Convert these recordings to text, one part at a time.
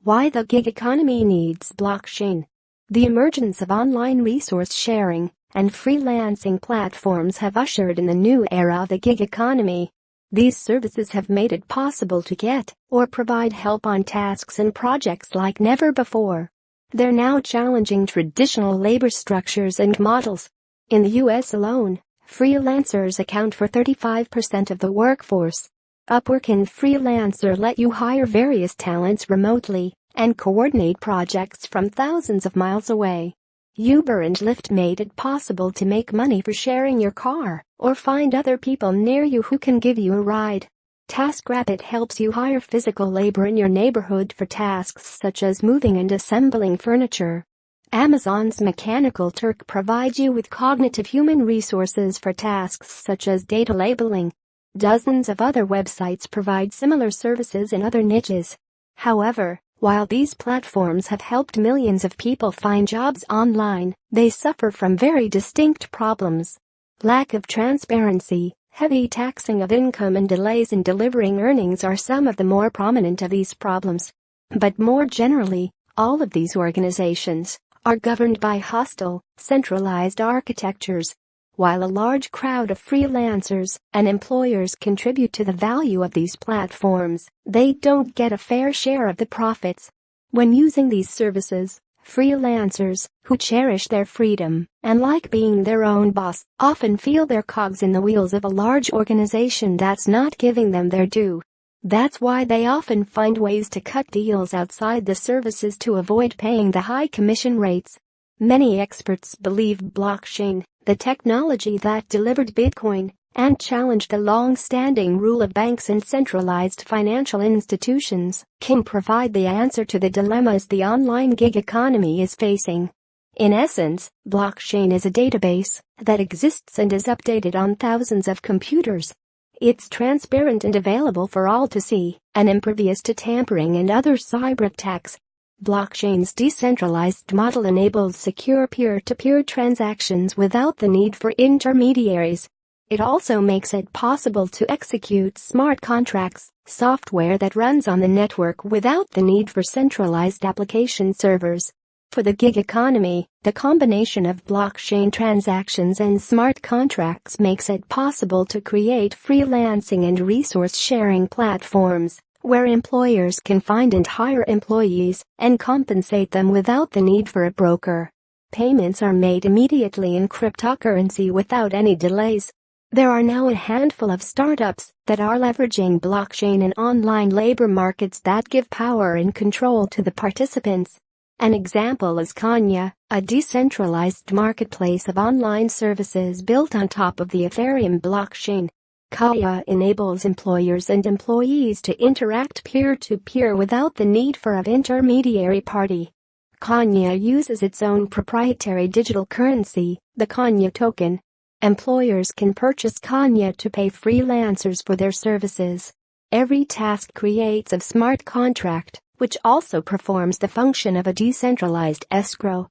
Why the gig economy needs blockchain. The emergence of online resource sharing and freelancing platforms have ushered in the new era of the gig economy. These services have made it possible to get or provide help on tasks and projects like never before. They're now challenging traditional labor structures and models. In the US alone, freelancers account for 35% of the workforce. Upwork and Freelancer let you hire various talents remotely and coordinate projects from thousands of miles away. Uber and Lyft made it possible to make money for sharing your car or find other people near you who can give you a ride. TaskRabbit helps you hire physical labor in your neighborhood for tasks such as moving and assembling furniture. Amazon's Mechanical Turk provides you with cognitive human resources for tasks such as data labeling. Dozens of other websites provide similar services in other niches. However, while these platforms have helped millions of people find jobs online, they suffer from very distinct problems. Lack of transparency, heavy taxing of income and delays in delivering earnings are some of the more prominent of these problems. But more generally, all of these organizations are governed by hostile, centralized architectures. While a large crowd of freelancers and employers contribute to the value of these platforms, they don't get a fair share of the profits. When using these services, freelancers, who cherish their freedom and like being their own boss, often feel they're cogs in the wheels of a large organization that's not giving them their due. That's why they often find ways to cut deals outside the services to avoid paying the high commission rates. Many experts believe blockchain, the technology that delivered Bitcoin and challenged the long-standing rule of banks and centralized financial institutions, can provide the answer to the dilemmas the online gig economy is facing. In essence, blockchain is a database that exists and is updated on thousands of computers. It's transparent and available for all to see, and impervious to tampering and other cyber attacks. Blockchain's decentralized model enables secure peer-to-peer transactions without the need for intermediaries. It also makes it possible to execute smart contracts, software that runs on the network without the need for centralized application servers. For the gig economy, the combination of blockchain transactions and smart contracts makes it possible to create freelancing and resource-sharing platforms where employers can find and hire employees and compensate them without the need for a broker. Payments are made immediately in cryptocurrency without any delays. There are now a handful of startups that are leveraging blockchain in online labor markets that give power and control to the participants. An example is Kanya, a decentralized marketplace of online services built on top of the Ethereum blockchain. Kaya enables employers and employees to interact peer-to-peer without the need for an intermediary party. Kanya uses its own proprietary digital currency, the Kanya token. Employers can purchase Kanya to pay freelancers for their services. Every task creates a smart contract, which also performs the function of a decentralized escrow.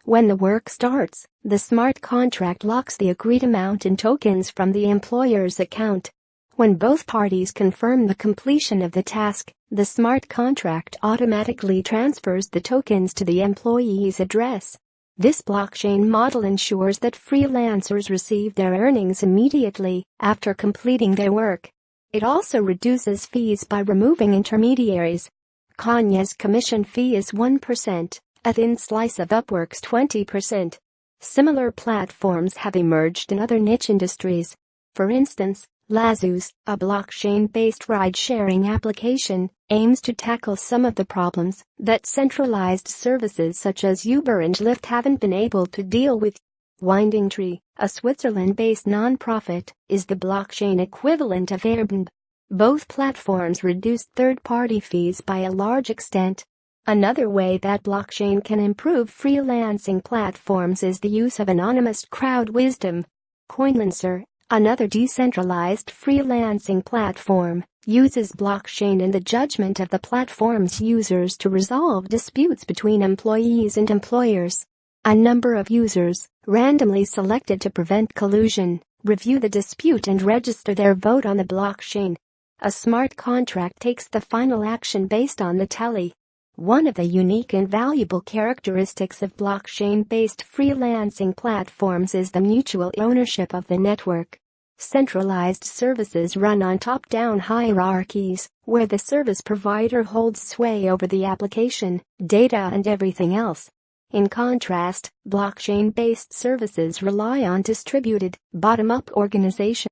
When the work starts, the smart contract locks the agreed amount in tokens from the employer's account. When both parties confirm the completion of the task, the smart contract automatically transfers the tokens to the employee's address. This blockchain model ensures that freelancers receive their earnings immediately after completing their work. It also reduces fees by removing intermediaries. Kanya's commission fee is 1%. A thin slice of Upwork's 20%. Similar platforms have emerged in other niche industries. For instance, Lazooz, a blockchain-based ride-sharing application, aims to tackle some of the problems that centralized services such as Uber and Lyft haven't been able to deal with. Winding Tree, a Switzerland-based non-profit, is the blockchain equivalent of Airbnb. Both platforms reduce third-party fees by a large extent. Another way that blockchain can improve freelancing platforms is the use of anonymous crowd wisdom. Coinlancer, another decentralized freelancing platform, uses blockchain and the judgment of the platform's users to resolve disputes between employees and employers. A number of users, randomly selected to prevent collusion, review the dispute and register their vote on the blockchain. A smart contract takes the final action based on the tally. One of the unique and valuable characteristics of blockchain-based freelancing platforms is the mutual ownership of the network. Centralized services run on top-down hierarchies, where the service provider holds sway over the application, data and everything else. In contrast, blockchain-based services rely on distributed, bottom-up organization.